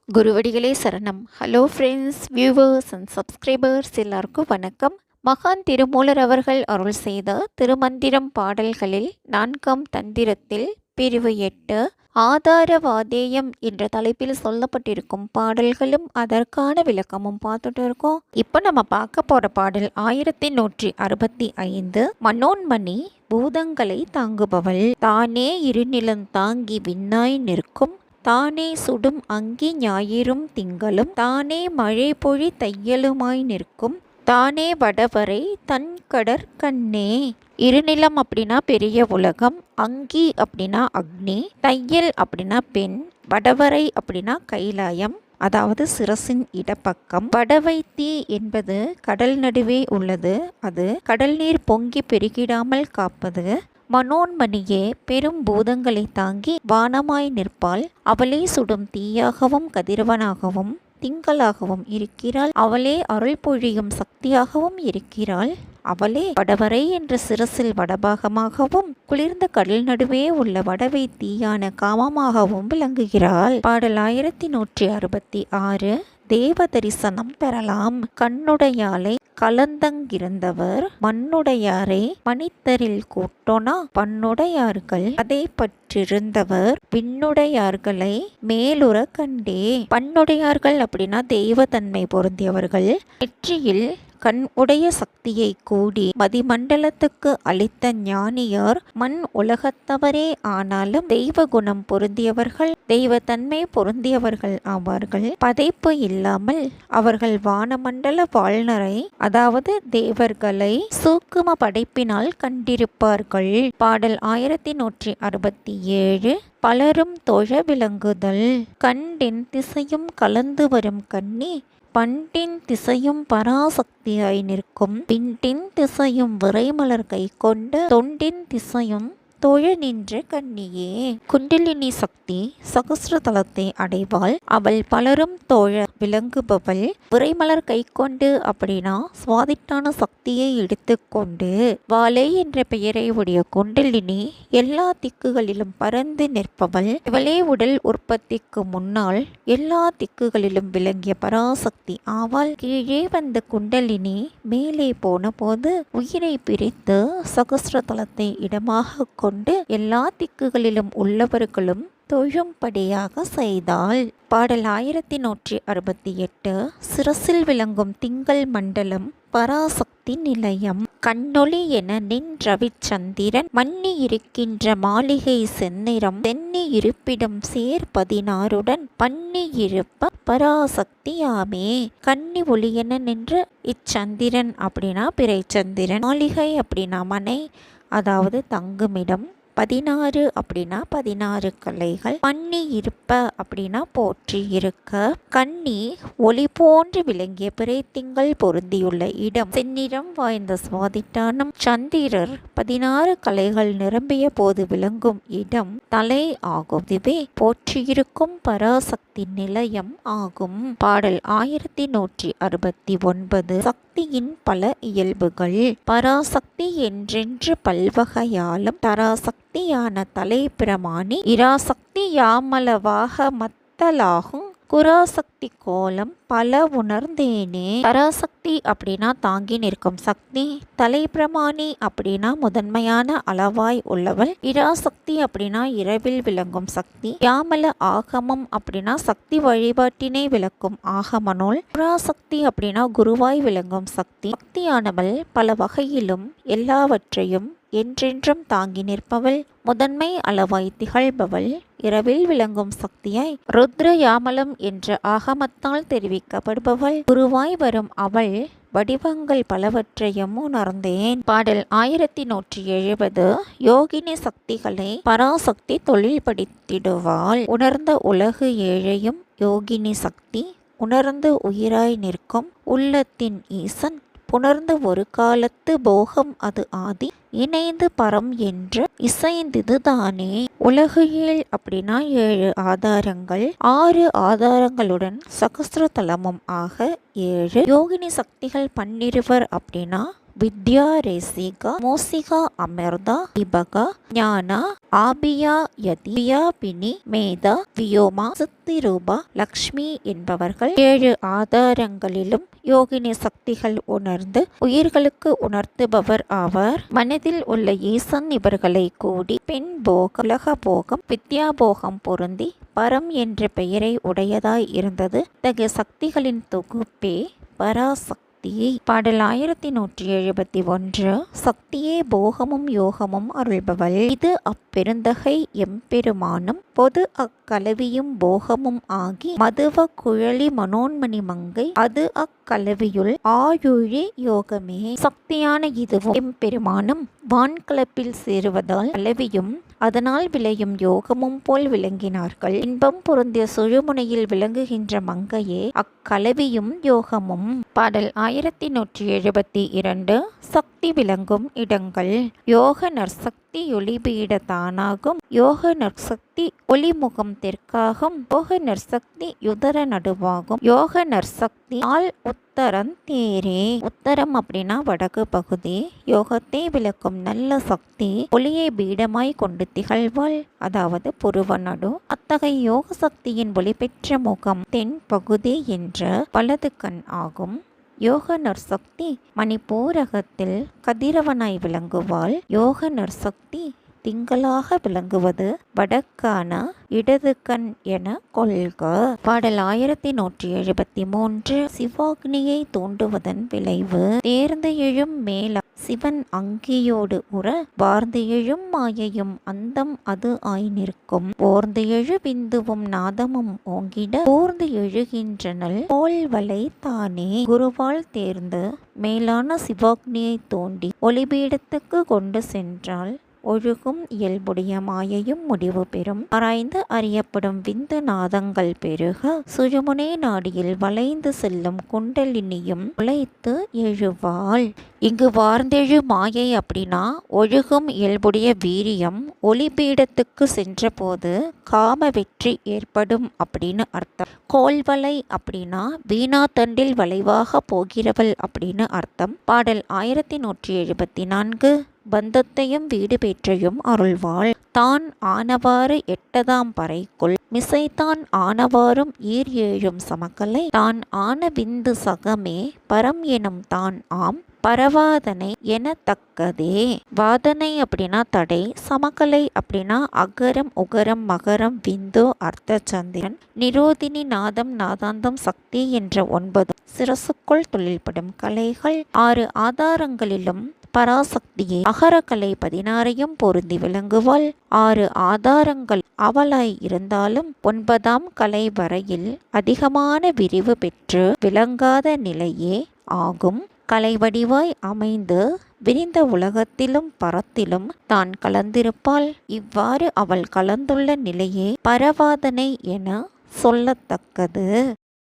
குருவடிகளே சரணம். Hello friends, viewers and subscribers எல்லாருக்கும் வணக்கம். மகான் திருமூலர் அவர்கள் அருள் செய்த திருமந்திரம் பாடல்களில் 4ஆம் தந்திரத்தில் பிரிவு 8 ஆதாரவாதேயம் என்ற தலைப்பில் சொல்லப்பட்டிருக்கும் பாடல்களும் அதற்கான விளக்கமும் பார்த்துட்டு இருக்கோம். இப்போ நம்ம பார்க்க போற பாடல் 1165. மனோன்மணி பூதங்களை தாங்குபவள், தானே இருநிலம் தாங்கி விண்ணாய் நிற்கும், தானே சுடும் அங்கி ஞாயிறும் திங்களும், தானே மழை பொழி தையலுமாய் நிற்கும், தானே வடவரை தன் கடற்கண்ணே. இருநிலம் அப்படின்னா பெரிய உலகம், அங்கி அப்படின்னா அக்னி, தையல் அப்படின்னா பெண், வடவரை அப்படின்னா கைலாயம், அதாவது சிரசின் இடப்பக்கம். வடவை தீ என்பது கடல் நடுவே உள்ளது, அது கடல் நீர் பொங்கி பெருகிடாமல் காப்பது. மனோன்மணியே பெரும் பூதங்களை தாங்கி வானமாய் நிற்பாள், அவளே சுடும் தீயாகவும் கதிரவனாகவும் திங்களாகவும் இருக்கிறாள், அவளே அருள் பொழியும் சக்தியாகவும் இருக்கிறாள், அவளே வடவரை என்ற சிரசில் வடபாகமாகவும் குளிர்ந்த கடல் நடுவே உள்ள வடவை தீயான காமமாகவும் விளங்குகிறாள். பாடல் 1166. தேவ தரிசனம் பெறலாம், கண்ணுடையாளை கலந்தங்கிருந்தவர் மண்ணுடையாரை மணித்தரில் கூட்டோனா, பண்னுடையார்கள் அதை பற்றிருந்தவர் விண்ணுடையார்களை மேலுற கண்டே. பண்னுடையார்கள் அப்படின்னா தெய்வத்தன்மை பொருந்தியவர்கள், நெற்றியில் கண் உடைய சக்தியை கூடி மதிமண்டலத்துக்கு அளித்த ஞானியார் மண் உலகத்தவரே ஆனாலும் தெய்வ குணம் பொருந்தியவர்கள், தெய்வத்தன்மை பொருந்தியவர்கள் ஆவார்கள். பதைப்பு இல்லாமல் அவர்கள் வானமண்டல வாழ்நரை, அதாவது தேவர்களை சூக்கும படைப்பினால் கண்டிருப்பார்கள். பாடல் 1167. பலரும் தொழ விளங்குதல், கண்டின் திசையும் கலந்து வரும் கண்ணி, பண்டின் திசையும் பராசக்தியாய் நிற்கும், பிண்டின் திசையும் விரைமலர் கை கொண்டு, தொண்டின் திசையும் தொழ நின்ற கண்ணியே. குண்டலினி சக்தி சகஸ்ரதலத்தை அடைவாள், அவள் பலரும் தோழ விளங்குபவள். விரைமலர் கை கொண்டு அப்படின்னா சுவாதிட்டான சக்தியை எடுத்துக்கொண்டு, வாழை என்ற பெயரை உடைய குண்டலினி எல்லா திக்குகளிலும் பறந்து நிற்பவள். இவளே உடல் உற்பத்திக்கு முன்னால் எல்லா திக்குகளிலும் விளங்கிய பராசக்தி ஆவாள். கீழே வந்த குண்டலினி மேலே போன போது உயிரை பிரித்து சகஸ்ரதலத்தை இடமாக கொண்டு எல்லா திக்குகளிலும் உள்ளவர்களும் தொழும்படியாக செய்தாள். பாடல் 1168. சிரசில் விளங்கும் திங்கள் மண்டலம் பராசக்தி நிலையம், கண்ணொளி என நின் ரவிச்சந்திரன் மன்னி இருக்கின்ற மாளிகை செந்நிறம், தென்னி இருப்பிடம் சேர் 16 பண்ணி இருப்ப பராசக்தியாமே. கன்னி ஒளி என நின்ற இச்சந்திரன் அப்படின்னா பிறைச்சந்திரன், மாளிகை அப்படின்னா மனை, அதாவது தங்குமிடம், 16 அப்படின்னா 16 கலைகள், பண்ணி இருப்ப அப்படின்னா போற்றி இருக்க, கண்ணி ஒளி போன்று விளங்கிய பிறை திங்கள் பொருந்தியுள்ள இடம், செந்நிறம் வாய்ந்த சுவாதிட்டானம், சந்திரர் 16 கலைகள் நிரம்பிய போது விளங்கும் இடம் தலை ஆகும். இதுவே போற்றியிருக்கும் பராசக்தி நிலையம் ஆகும். பாடல் 1169. சக்தியின் பல இயல்புகள், பராசக்தி என்றென்று பல்வகையாலும் தராசக்தியான தலை பிரமாணி, இராசக்தி யாமளவாக மத்தலாகும், குராசக்தி கோலம் பல உணர்ந்தேனே. பராசக்தி அப்படின்னா தாங்கி நிற்கும் சக்தி, தலை பிரமாணி அப்படின்னா முதன்மையான அளவாய் உள்ளவள், இராசக்தி அப்படின்னா இரவில் விளங்கும் சக்தி, யாமல ஆகமம் அப்படின்னா சக்தி வழிபாட்டினை விளக்கும் ஆகம நூல், குராசக்தி அப்படின்னா குருவாய் விளங்கும் சக்தி. சக்தியானவள் பல வகையிலும் எல்லாவற்றையும் என்றென்றும் தாங்கி நிற்பவள், முதன்மை அளவாய் திகழ்பவள், இரவில் விளங்கும் சக்தியாய் ருத்ர யாமலம் என்ற ஆகமத்தால் தெரிவிக்கப்படுபவள், குருவாய் வரும் அவள் வடிவங்கள் பலவற்றையும் உணர்ந்தேன். பாடல் 1170. யோகினி சக்திகளை பராசக்தி தொழில்படுத்திடுவாள், உணர்ந்த உலகு ஏழையும் யோகினி சக்தி, உணர்ந்து உயிராய் நிற்கும் உள்ளத்தின் ஈசன், புணர்ந்து ஒரு காலத்து போகம் அது ஆதி, இணைந்து பரம் என்று இசைந்ததுதானே. உலகு ஏழ் அப்படின்னா 7 ஆதாரங்கள், 6 ஆதாரங்களுடன் சகஸ்ரதலமும் ஆக 7. யோகினி சக்திகள் 12 அப்படின்னா வித்யா ரேசிகா மோசிகா அமிர்தா இபகா ஞானா ஆபியா யதியா பினி மேதா வியோமா சித்திரூபா லக்ஷ்மி என்பவர்கள் 7 ஆதாரங்களிலும் யோகினி சக்திகள் உணர்ந்து உயிர்களுக்கு உணர்த்துபவர் ஆவார். மனதில் உள்ள ஈசன் இவர்களை கூடி பெண் போகம் உலக போகம் வித்யா போகம் பொருந்தி பரம் என்ற பெயரை உடையதாய் இருந்தது. தகு சக்திகளின் தொகுப்பே பராசக்தி. பாடல் 1171. சக்தியே போகமும் யோகமும் அருள்பவள். இது அப்பெருந்தகை எம்பெருமானும் பொது அக்கலவியும் போகமும் ஆகி மதுவ குழலி மனோன்மணி மங்கை அது அக்கலவியுள் ஆயுழி யோகமே. சக்தியான இதுவும் எம்பெருமானும் வான்கலப்பில் சேருவதால் கலவியும் அதனால் விளையும் யோகமும் போல் விளங்கினார்கள். இன்பம் பொருந்திய சுழுமுனையில் விளங்குகின்ற மங்கையே அக்கலவியும் யோகமும். பாடல் 1172. சக்தி விளங்கும் இடங்கள். யோக நற்சக்தி ஒளிபீட தானாகும். யோக நற்சக்தி ஒளிமுகம் தெற்காகும். யோக நற்சக்தி யுதர நடுவாகும். யோக நற்சக்தி ஆள் உத்தரம் தேரே. உத்தரம் அப்படின்னா வடக்கு பகுதி. யோகத்தை விளக்கும் நல்ல சக்தி ஒளியை பீடமாய் கொண்டு திகழ்வாள், அதாவது புருவ நடு. அத்தகைய யோக சக்தியின் ஒளி பெற்ற முகம் தென் பகுதி என்ற வலது கண் ஆகும். யோக நற்சக்தி மணிப்பூரகத்தில் கதிரவனாய் விளங்குவாள். யோக நற்சக்தி திங்களாக விளங்குவது வடக்கான இடது கண் என கொள்க. பாடல் 1173. சிவாக்னியை தூண்டுவதன் விளைவு. தேர்ந்து எழும் மேல சிவன் அங்கியோடு உற வார்ந்து எழும் மாயையும் அந்தம் அது ஆய் நிற்கும். ஓர்ந்து எழு பிந்துவும் நாதமும் ஓங்கிட ஊர்ந்து எழுகின்றனள் கோல்வலை தானே. குருவால் தேர்ந்து மேலான சிவாக்னியை தோண்டி ஒளிபீடத்துக்கு கொண்டு சென்றால் ஒழுகும் இயல்புடைய மாயையும் முடிவு பெறும். ஆராய்ந்து அறியப்படும் விந்து நாதங்கள் பெருக சுழுமுனை நாடியில் வளைந்து செல்லும் குண்டலினியும் உழைத்து எழுவாள். இங்கு வார்ந்தெழு மாயை அப்படின்னா ஒழுகும் இயல்புடைய வீரியம். ஒளிபீடத்துக்கு சென்றபோது காம வெற்றி ஏற்படும் அப்படின்னு அர்த்தம். கோல்வலை அப்படின்னா வீணா தண்டில் வளைவாக போகிறவள் அப்படின்னு அர்த்தம். பாடல் 1174. பந்தத்தையும் வீடு பெற்றையும் அருள்வாள். தான் ஆனவாறு எட்டதாம் பறைக்குள் மிசைத்தான் ஆனவாறும் ஈர் ஏழும் சமக்கலை தான் ஆன விந்து சகமே பரம் எனும் தான் ஆம் பரவாதனை எனத்தக்கதே. வாதனை அப்படின்னா தடை, சமக்கலை அப்படின்னா அகரம் உகரம் மகரம் விந்து அர்த்த சந்திரன் நிரோதினி நாதம் நாதாந்தம் சக்தி என்ற 9 சிரசுக்குள் தொழில்படும் கலைகள். 6 ஆதாரங்களிலும் பராசக்தியே அகரக்கலை 16ஐயும் பொருந்தி விளங்குவாள். 6 ஆதாரங்கள் அவளாய் இருந்தாலும் 9ஆம் கலை வரையில் அதிகமான விரிவு பெற்று விளங்காத நிலையே ஆகும். கலை வடிவாய் அமைந்து விரிந்த உலகத்திலும் பரத்திலும் தான் கலந்திருப்பாள். இவ்வாறு அவள் கலந்துள்ள நிலையே பரவாதனை என சொல்லத்தக்கது.